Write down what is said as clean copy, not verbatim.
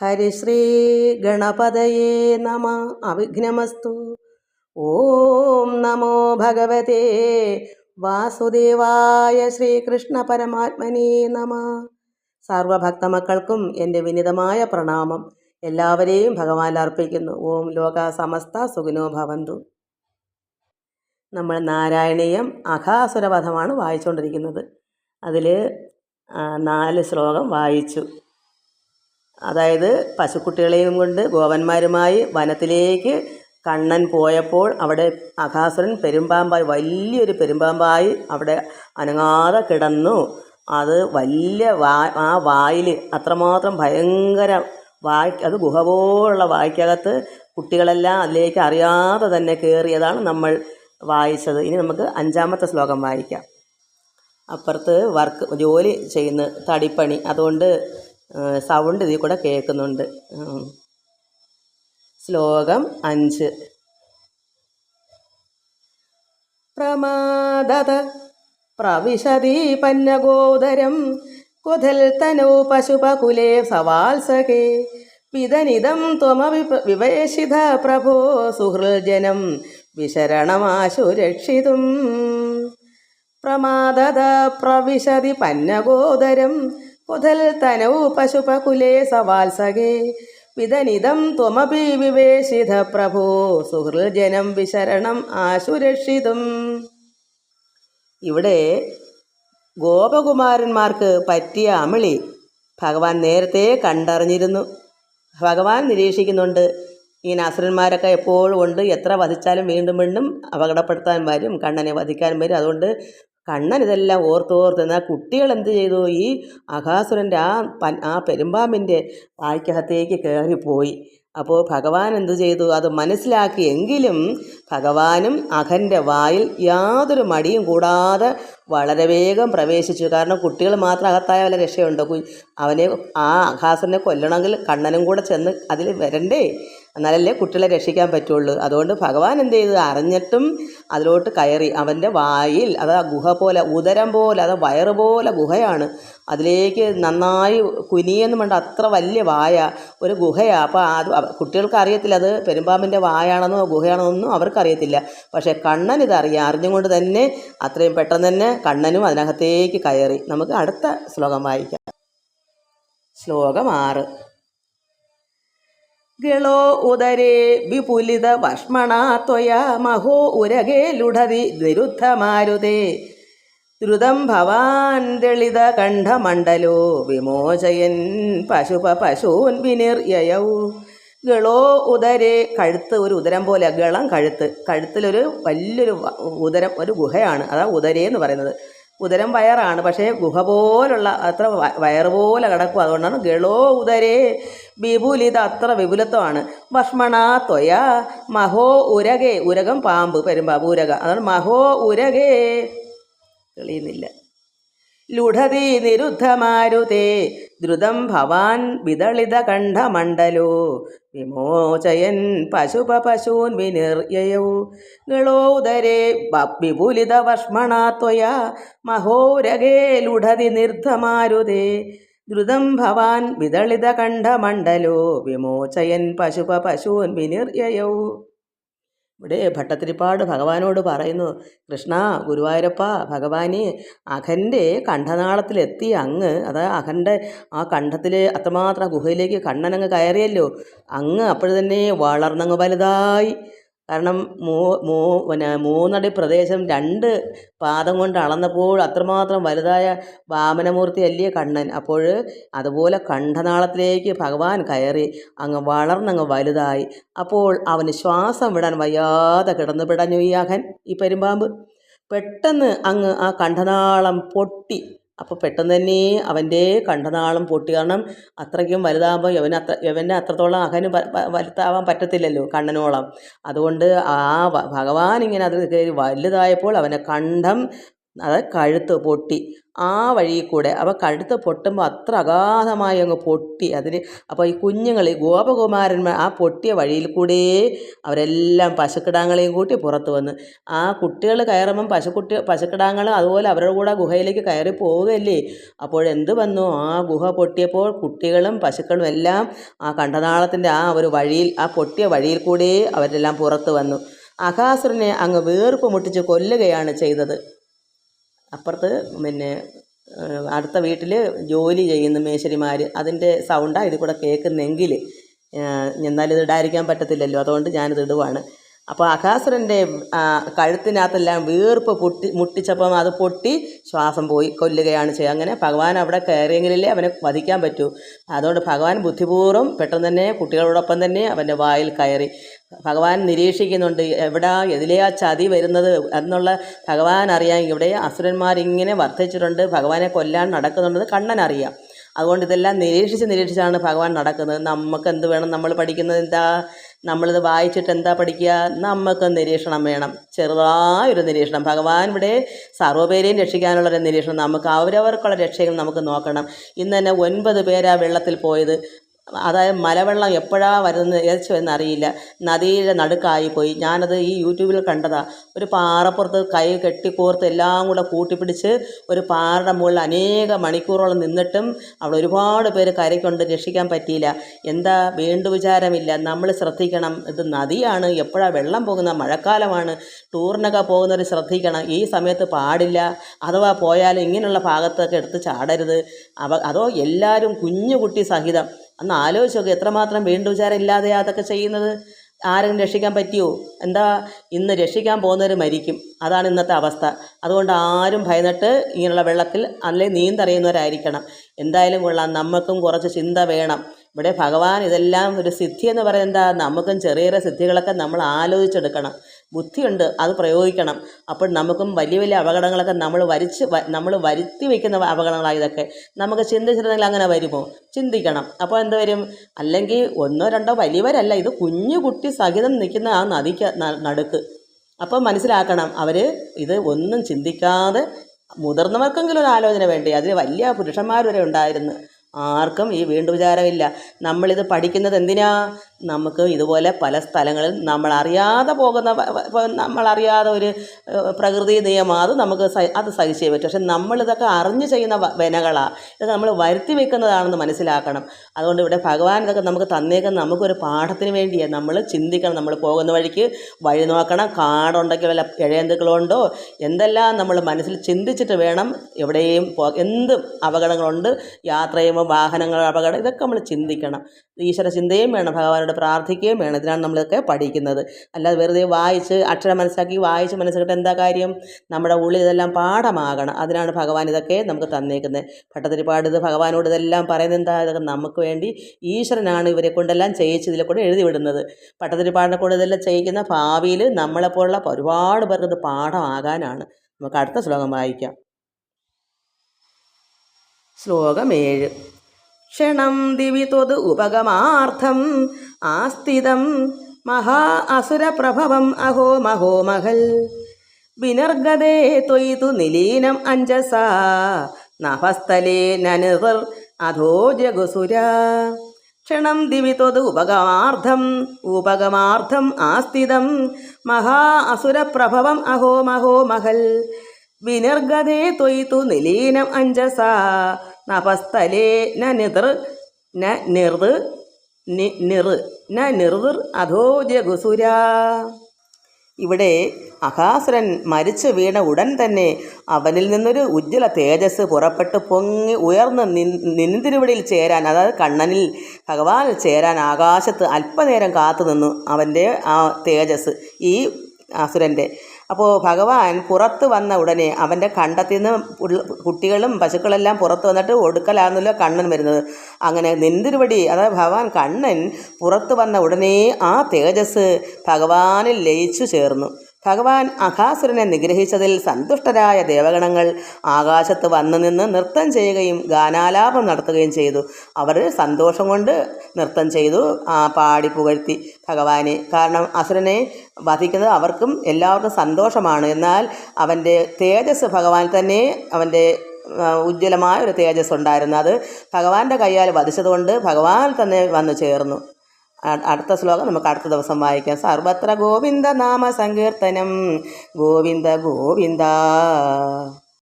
ഹരിശ്രീ ഗണപതയേ നമ. അവിഘ്നമസ്തു. ഓം നമോ ഭഗവതേ വാസുദേവായ. ശ്രീകൃഷ്ണ പരമാത്മനേ നമ. സർവഭക്തമക്കൾക്കും എൻ്റെ വിനിതമായ പ്രണാമം. എല്ലാവരെയും ഭഗവാൻ അർപ്പിക്കുന്നു. ഓം ലോക സമസ്ത സുഖിനോ ഭവന്തു. നമ്മൾ നാരായണീയം അഘാസുരവധമാണ് വായിച്ചുകൊണ്ടിരിക്കുന്നത്. അതിൽ 4 ശ്ലോകം വായിച്ചു. അതായത് പശുക്കുട്ടികളെയും കൊണ്ട് ഗോപന്മാരുമായി വനത്തിലേക്ക് കണ്ണൻ പോയപ്പോൾ അവിടെ അഘാസുരൻ പെരുമ്പാമ്പായി, വലിയൊരു പെരുമ്പാമ്പായി അവിടെ അനങ്ങാതെ കിടന്നു. അത് വലിയ ആ വായിൽ അത്രമാത്രം ഭയങ്കര അത് ഗുഹ പോലുള്ള വായ്ക്കകത്ത് കുട്ടികളെല്ലാം അതിലേക്ക് അറിയാതെ തന്നെ കയറിയതാണ് നമ്മൾ വായിച്ചത്. ഇനി നമുക്ക് 5-ാമത്തെ ശ്ലോകം വായിക്കാം. അപ്പുറത്ത് ജോലി ചെയ്യുന്ന തടിപ്പണി, അതുകൊണ്ട് സൗണ്ട് ഇതിൽ കൂടെ കേൾക്കുന്നുണ്ട്. ശ്ലോകം 5. പ്രമാദത പ്രവിശതി പന്നഗോദരം കുധൽ തനോ പശുപകുലേ സവാത്സകേ പിതനിദം ത്വമവി വിവേശിത പ്രഭോ സുഹൃജനം വിശരണമാശു രക്ഷിതും. പ്രമാദത പ്രവിശതി പന്നഗോദരം കുധൽ തനൗ പശുപകുലേ സവാത്സകേ പിതനിദം ത്വമപി വിവേശിത പ്രഭോ സുഹൃജനം വിശരണം ആശുരക്ഷിതും. ഇവിടെ ഗോപകുമാരന്മാർക്ക് പറ്റിയ അമിളി ഭഗവാൻ നേരത്തെ കണ്ടറിഞ്ഞിരുന്നു. ഭഗവാൻ നിരീക്ഷിക്കുന്നുണ്ട്. ഈ അസുരന്മാരൊക്കെ എപ്പോഴും ഉണ്ട്. എത്ര വധിച്ചാലും വീണ്ടും വീണ്ടും അപകടപ്പെടുത്താൻ വരും, കണ്ണനെ വധിക്കാൻ വരും. അതുകൊണ്ട് കണ്ണൻ ഇതെല്ലാം ഓർത്തോർത്ത്. എന്നാൽ കുട്ടികൾ എന്ത് ചെയ്തു? ഈ അഘാസുരൻ്റെ ആ പെരുമ്പാമ്പിൻ്റെ വായ്ക്കകത്തേക്ക് കയറിപ്പോയി. അപ്പോൾ ഭഗവാൻ എന്തു ചെയ്തു? അത് മനസ്സിലാക്കിയെങ്കിലും ഭഗവാനും അഘൻ്റെ വായിൽ യാതൊരു മടിയും കൂടാതെ വളരെ വേഗം പ്രവേശിച്ചു. കാരണം കുട്ടികൾ മാത്രം അകത്തായ വല്ല രക്ഷയുണ്ടോ? അവനെ ആ അഘാസുരനെ കൊല്ലണമെങ്കിൽ കണ്ണനും കൂടെ ചെന്ന് അതിൽ വരണ്ടേ, എന്നാലല്ലേ കുട്ടികളെ രക്ഷിക്കാൻ പറ്റുള്ളൂ. അതുകൊണ്ട് ഭഗവാൻ എന്ത് ചെയ്തു? അറിഞ്ഞിട്ടും അതിലോട്ട് കയറി. അവൻ്റെ വായിൽ, അത് ഗുഹ പോലെ, ഉദരം പോലെ, അത് വയറ് പോലെ ഗുഹയാണ്. അതിലേക്ക് നന്നായി കുനിയെന്ന് വേണ്ട അത്ര വലിയ വായ, ഒരു ഗുഹയാണ്. അപ്പോൾ അത് കുട്ടികൾക്ക് അറിയത്തില്ല അത് പെരുമ്പാമ്പിൻ്റെ വായാണെന്നോ ഗുഹയാണോ ഒന്നും അവർക്കറിയത്തില്ല. പക്ഷേ കണ്ണൻ ഇതറിയാം. അറിഞ്ഞുകൊണ്ട് തന്നെ അത്രയും പെട്ടെന്ന് തന്നെ കണ്ണനും അതിനകത്തേക്ക് കയറി. നമുക്ക് അടുത്ത ശ്ലോകം വായിക്കാം. ശ്ലോകം 6. ഗളോ ഉദരേ വിപുലിത വഷ്മണാ ത്വയാ മഹോ ഉരകേ ലുഢതി വിരുദ്ധമാരുതേ ദ്രുതം ഭവാൻ ദളിത കണ്ഠമണ്ഡലോ വിമോചയൻ പശൂൻ വിനിർയയൗ. ഗളോ ഉദരേ, കഴുത്ത്, ഒരു ഉദരം പോലെ, ഗളം കഴുത്തിലൊരു വലിയൊരു ഉദരം, ഒരു ഗുഹയാണ്. അതാ ഉദരേ എന്ന് പറയുന്നത്. ഉദരം വയറാണ്, പക്ഷേ ഗുഹ പോലുള്ള അത്ര വയറ് പോലെ കിടക്കും. അതുകൊണ്ടാണ് ഗളോ ഉദരേ വിപുലിത, അത്ര വിപുലത്വമാണ്. ഭഷ്മണാ ത്വയ മഹോ ഉരകേ, ഉരകം പാമ്പ്, പെരുമ്പാമ്പ്, ഉരക, അതാണ് മഹോ ഉരകേ. തെളിയുന്നില്ല. ലുഢതി നിരുദ്ധമാരുതേ ദ്രുതം ഭവാൻ വിദളിത കണ്ഠമണ്ഡലോ വിമോചയൻ പശൂൻ വിനിർയയൗ. ഗളോദരേ വിപുലിത വഷ്മണാ ത്വയാ മഹോരകേ ലുഢതി നിർദ്ധമാരുതേ ദ്രുതം ഭവാൻ വിദളിത കണ്ഠമണ്ഡലോ വിമോചയൻ പശൂൻ വിനിർയയൗ. ഇവിടെ ഭട്ടതിരിപ്പാട് ഭഗവാനോട് പറയുന്നു, കൃഷ്ണ, ഗുരുവായൂരപ്പ, ഭഗവാനെ, അഘൻ്റെ കണ്ഠനാളത്തിലെത്തി അങ്ങ്, അതായത് അഘൻ്റെ ആ കണ്ഠത്തിൽ അത്രമാത്രം ഗുഹയിലേക്ക് കണ്ണനങ്ങ് കയറിയല്ലോ. അങ്ങ് അപ്പോഴത്തന്നെ വളർന്നങ്ങ് വലുതായി. കാരണം 3 അടി പ്രദേശം 2 പാദം കൊണ്ട് അളന്നപ്പോൾ അത്രമാത്രം വലുതായ വാമനമൂർത്തി അല്ലേ കണ്ണൻ. അപ്പോൾ അതുപോലെ കണ്ഠനാളത്തിലേക്ക് ഭഗവാൻ കയറി അങ്ങ് വളർന്നങ്ങ് വലുതായി. അപ്പോൾ അവന് ശ്വാസം വിടാൻ വയ്യാതെ കിടന്നു പിടഞ്ഞു ഈ അഘൻ, ഈ പെരുമ്പാമ്പ്. പെട്ടെന്ന് അങ്ങ് ആ കണ്ഠനാളം പൊട്ടി. അപ്പോൾ പെട്ടെന്ന് തന്നെ അവൻ്റെ കണ്ഠനാളം പൊട്ടി. കാരണം അത്രയ്ക്കും വലുതാകുമ്പോൾ യവനെ അത്രത്തോളം അഘന് വലുതാവാൻ പറ്റത്തില്ലല്ലോ കണ്ണനോളം. അതുകൊണ്ട് ആ ഭഗവാൻ ഇങ്ങനെ അതിൽ കയറി വലുതായപ്പോൾ അവൻ്റെ കണ്ഠം, അത് കഴുത്ത് പൊട്ടി. ആ വഴിയിൽ കൂടെ അപ്പോൾ കഴുത്ത് പൊട്ടുമ്പോൾ അത്ര അഗാധമായി അങ്ങ് പൊട്ടി അതിന്. അപ്പോൾ ഈ കുഞ്ഞുങ്ങൾ ഈ ഗോപകുമാരന്മാർ ആ പൊട്ടിയ വഴിയിൽ കൂടെ അവരെല്ലാം പശുക്കിടാങ്ങളെയും കൂട്ടി പുറത്ത് വന്ന് ആ കുട്ടികൾ കയറുമ്പം പശുക്കിടാങ്ങളും അതുപോലെ അവരുടെ കൂടെ ഗുഹയിലേക്ക് കയറി പോവുകയല്ലേ. അപ്പോഴെന്ത് വന്നു, ആ ഗുഹ പൊട്ടിയപ്പോൾ കുട്ടികളും പശുക്കളും എല്ലാം ആ കണ്ഠനാളത്തിൻ്റെ ആ ഒരു വഴിയിൽ, ആ പൊട്ടിയ വഴിയിൽ കൂടെ അവരെല്ലാം പുറത്ത് വന്നു. അഘാസുരനെ അങ്ങ് വീർപ്പ് മുട്ടിച്ച് കൊല്ലുകയാണ് ചെയ്തത്. അപ്പുറത്ത് അടുത്ത വീട്ടിൽ ജോലി ചെയ്യുന്ന മേശരിമാർ, അതിൻ്റെ സൗണ്ടാണ് ഇതിൽ കൂടെ കേൾക്കുന്നെങ്കിൽ, എന്നാലും ഇത് ഇടാതിരിക്കാൻ പറ്റത്തില്ലല്ലോ, അതുകൊണ്ട് ഞാനിത് ഇടുവാണ്. അപ്പോൾ അഘാസുരൻ്റെ കഴുത്തിനകത്തെല്ലാം വീർപ്പ് മുട്ടിച്ചപ്പം അത് പൊട്ടി ശ്വാസം പോയി കൊല്ലുകയാണ് ചെയ്യുക. അങ്ങനെ ഭഗവാൻ അവിടെ കയറിയെങ്കിലല്ലേ അവനെ വധിക്കാൻ പറ്റൂ. അതുകൊണ്ട് ഭഗവാൻ ബുദ്ധിപൂർവ്വം പെട്ടെന്ന് തന്നെ കുട്ടികളോടൊപ്പം തന്നെ അവൻ്റെ വായിൽ കയറി. ഭഗവാൻ നിരീക്ഷിക്കുന്നുണ്ട് എതിലെയാ ചതി വരുന്നത് എന്നുള്ള ഭഗവാൻ അറിയാം. ഇവിടെ അസുരന്മാരിങ്ങനെ വർദ്ധിച്ചിട്ടുണ്ട്, ഭഗവാനെ കൊല്ലാൻ നടക്കുന്നുണ്ടെന്ന് കണ്ണനറിയാം. അതുകൊണ്ട് ഇതെല്ലാം നിരീക്ഷിച്ചാണ് ഭഗവാൻ നടക്കുന്നത്. നമുക്ക് എന്ത് വേണം? നമ്മൾ പഠിക്കുന്നത് എന്താ? നമ്മളിത് വായിച്ചിട്ട് എന്താ പഠിക്കുക? നമുക്ക് നിരീക്ഷണം വേണം, ചെറുതായൊരു നിരീക്ഷണം. ഭഗവാൻ ഇവിടെ സർവ്വപേരെയും രക്ഷിക്കാനുള്ളൊരു നിരീക്ഷണം. നമുക്ക് അവരവർക്കുള്ള രക്ഷകൾ നമുക്ക് നോക്കണം. ഇന്ന് തന്നെ 9 പേരാ വെള്ളത്തിൽ പോയത്. അതായത് മലവെള്ളം എപ്പോഴാണ് വരുന്നത് എന്നറിയില്ല. നദിയുടെ നടുക്കായിപ്പോയി. ഞാനത് ഈ യൂട്യൂബിൽ കണ്ടതാണ്. ഒരു പാറപ്പുറത്ത് കൈ കെട്ടിക്കോർത്ത് എല്ലാം കൂടെ കൂട്ടിപ്പിടിച്ച് ഒരു പാറയുടെ മുകളിൽ അനേക മണിക്കൂറോളം നിന്നിട്ടും അവിടെ ഒരുപാട് പേര് കരയ്ക്കൊണ്ട് രക്ഷിക്കാൻ പറ്റിയില്ല. എന്താ? വിചാരമില്ല. നമ്മൾ ശ്രദ്ധിക്കണം, ഇത് നദിയാണ്, എപ്പോഴാണ് വെള്ളം പോകുന്ന, മഴക്കാലമാണ്, ടൂറിനൊക്കെ പോകുന്നവർ ശ്രദ്ധിക്കണം. ഈ സമയത്ത് പാടില്ല. അഥവാ പോയാലും ഇങ്ങനെയുള്ള ഭാഗത്തൊക്കെ എടുത്ത് ചാടരുത്. അതോ എല്ലാവരും കുഞ്ഞു കുട്ടി സഹിതം അന്ന് ആലോചിച്ച് നോക്കുക, എത്രമാത്രം വിചാരം ഇല്ലാതെയാണ് അതൊക്കെ ചെയ്യുന്നത്. ആരെങ്കിലും രക്ഷിക്കാൻ പറ്റിയോ? എന്താ? ഇന്ന് രക്ഷിക്കാൻ പോകുന്നവർ മരിക്കും. അതാണ് ഇന്നത്തെ അവസ്ഥ. അതുകൊണ്ട് ആരും ഭയന്നിട്ട് ഇങ്ങനെയുള്ള വെള്ളത്തിൽ അല്ലെങ്കിൽ നീന്തറിയുന്നവരായിരിക്കണം. എന്തായാലും കൊള്ളാം, നമുക്കും കുറച്ച് ചിന്ത വേണം. ഇവിടെ ഭഗവാൻ ഇതെല്ലാം ഒരു സിദ്ധി എന്ന് പറയുന്നത് എന്താ? നമുക്കും ചെറിയ ചെറിയ സിദ്ധികളൊക്കെ നമ്മൾ ആലോചിച്ചെടുക്കണം. ബുദ്ധിയുണ്ട്, അത് പ്രയോഗിക്കണം. അപ്പോൾ നമുക്കും വലിയ വലിയ അപകടങ്ങളൊക്കെ നമ്മൾ വരുത്തി വയ്ക്കുന്ന അപകടങ്ങളാണ് ഇതൊക്കെ. നമുക്ക് ചിന്തിച്ചിരുന്നെങ്കിൽ അങ്ങനെ വരുമോ? ചിന്തിക്കണം. അപ്പോൾ എന്ത് വരും? അല്ലെങ്കിൽ 1 2 വലിയവരല്ല, ഇത് കുഞ്ഞു കുട്ടി സഹിതം നിൽക്കുന്ന ആ നദിക്ക് നടുക്ക്. അപ്പോൾ മനസ്സിലാക്കണം, അവർ ഇത് ഒന്നും ചിന്തിക്കാതെ, മുതിർന്നവർക്കെങ്കിലും ഒരു ആലോചന വേണ്ടേ? അതിൽ വലിയ പുരുഷന്മാർ വരെ ഉണ്ടായിരുന്നു. ആർക്കും ഈ വിചാരമില്ല. നമ്മളിത് പഠിക്കുന്നത് എന്തിനാ? നമുക്ക് ഇതുപോലെ പല സ്ഥലങ്ങളിൽ നമ്മളറിയാതെ പോകുന്ന, നമ്മളറിയാതെ ഒരു പ്രകൃതി നിയമം അത് സഹിച്ചേ പറ്റും. പക്ഷെ നമ്മളിതൊക്കെ അറിഞ്ഞ് ചെയ്യുന്ന വിനകളാണ്. ഇതൊക്കെ നമ്മൾ വരുത്തി വെക്കുന്നതാണെന്ന് മനസ്സിലാക്കണം. അതുകൊണ്ട് ഇവിടെ ഭഗവാൻ ഇതൊക്കെ നമുക്ക് തന്നേക്കുന്ന നമുക്കൊരു പാഠത്തിന് വേണ്ടിയാണ്. നമ്മൾ ചിന്തിക്കണം. നമ്മൾ പോകുന്ന വഴിക്ക് വഴി നോക്കണം. കാടുണ്ടെങ്കിൽ വല്ല ഇഴയന്തുക്കളുണ്ടോ എന്തെല്ലാം നമ്മൾ മനസ്സിൽ ചിന്തിച്ചിട്ട് വേണം എവിടെയും എന്ത് അപകടങ്ങളുണ്ട്, യാത്ര ചെയ്യുമ്പോൾ വാഹനങ്ങൾ അപകടം, ഇതൊക്കെ നമ്മൾ ചിന്തിക്കണം. ഈശ്വര ചിന്തയും വേണം, ഭഗവാനോട് പ്രാർത്ഥിക്കുകയും വേണം. ഇതിനാണ് നമ്മളിതൊക്കെ പഠിക്കുന്നത്. അല്ലാതെ വെറുതെ അക്ഷരം മനസ്സിലാക്കി വായിച്ച് മനസ്സിലാക്കിയിട്ട് എന്താ കാര്യം? നമ്മുടെ ഉള്ളിൽ ഇതെല്ലാം പാഠമാകണം. അതിനാണ് ഭഗവാൻ ഇതൊക്കെ നമുക്ക് തന്നേക്കുന്നത്. ഭട്ടതിരിപ്പാട് ഇത് ഭഗവാനോട് ഇതെല്ലാം പറയുന്നത് എന്താ? ഇതൊക്കെ നമുക്ക് വേണ്ടി ഈശ്വരനാണ് ഇവരെ കൊണ്ടെല്ലാം ചെയ്യിച്ച് ഇതിലെ കൂടെ എഴുതി വിടുന്നത്. ഭട്ടതിരിപ്പാടിനെ കൊണ്ട് ഇതെല്ലാം ചെയ്യിക്കുന്ന ഭാവിയിൽ നമ്മളെപ്പോലുള്ള ഒരുപാട് പേർക്ക് ഇത് പാഠമാകാനാണ്. നമുക്ക് അടുത്ത ശ്ലോകം വായിക്കാം. ശ്ലോകം 7. ക്ഷണം ദിവി ത്വത് ഉപഗമാർത്ഥം ആസ്ഥിതം മഹാ അസുരപ്രഭവം അഹോ മഹോ മഹൽ വിനർഗതേ ത്വയിതു നിലീനം അഞ്ജസാ നഭസ്ഥലേ നനിർ അധോ ജഗുസുര. ക്ഷണം ദിവി ത്വത് ഉപഗമാർത്ഥം ആസ്ഥിതം മഹാ അസുരപ്രഭവം അഹോ മഹോ മഹൽ വിനർഗതേ ത്വയിതു നിലീനം അഞ്ജസാ നഭസ്ഥലേ നിർ അധോ ജഗുസുര. ഇവിടെ അഘാസുരൻ മരിച്ചു വീണ ഉടൻ തന്നെ അവനിൽ നിന്നൊരു ഉജ്ജ്വല തേജസ് പുറപ്പെട്ട് പൊങ്ങി ഉയർന്ന് നിന്തിരുവടിയിൽ ചേരാൻ, അതായത് കണ്ണനിൽ ഭഗവാനിൽ ചേരാൻ ആകാശത്ത് അല്പനേരം കാത്തു നിന്നു അവൻ്റെ ആ തേജസ്, ഈ അസുരൻ്റെ. അപ്പോൾ ഭഗവാൻ പുറത്ത് വന്ന ഉടനെ അവൻ്റെ കണ്ടത്തിൽ നിന്ന് കുട്ടികളും പശുക്കളെല്ലാം പുറത്ത് വന്നിട്ട് ഒടുക്കലാണെന്നല്ലോ കണ്ണൻ വരുന്നത്. അങ്ങനെ നിന്തിരുവടി, അതായത് ഭഗവാൻ കണ്ണൻ പുറത്ത് വന്ന ഉടനെ ആ തേജസ് ഭഗവാനിൽ ലയിച്ചു ചേർന്നു. ഭഗവാൻ അഘാസുരനെ നിഗ്രഹിച്ചതിൽ സന്തുഷ്ടരായ ദേവഗണങ്ങൾ ആകാശത്ത് വന്നു നിന്ന് നൃത്തം ചെയ്യുകയും ഗാനാലാപം നടത്തുകയും ചെയ്തു. അവർ സന്തോഷം കൊണ്ട് നൃത്തം ചെയ്തു, പാടി പുകഴ്ത്തി ഭഗവാനെ. കാരണം അസുരനെ വധിക്കുന്നത് അവർക്കും എല്ലാവർക്കും സന്തോഷമാണ്. എന്നാൽ അവൻ്റെ തേജസ് ഭഗവാൻ തന്നെ അവൻ്റെ ഉജ്ജ്വലമായ ഒരു തേജസ് ഉണ്ടായിരുന്നു. അത് ഭഗവാന്റെ കയ്യാൽ വധിച്ചതുകൊണ്ട് ഭഗവാൻ തന്നെ വന്നു ചേർന്നു. അടുത്ത ശ്ലോകം നമുക്ക് അടുത്ത ദിവസം വായിക്കാം. സർവത്ര ഗോവിന്ദ നാമ സങ്കീർത്തനം ഗോവിന്ദ ഗോവിന്ദ.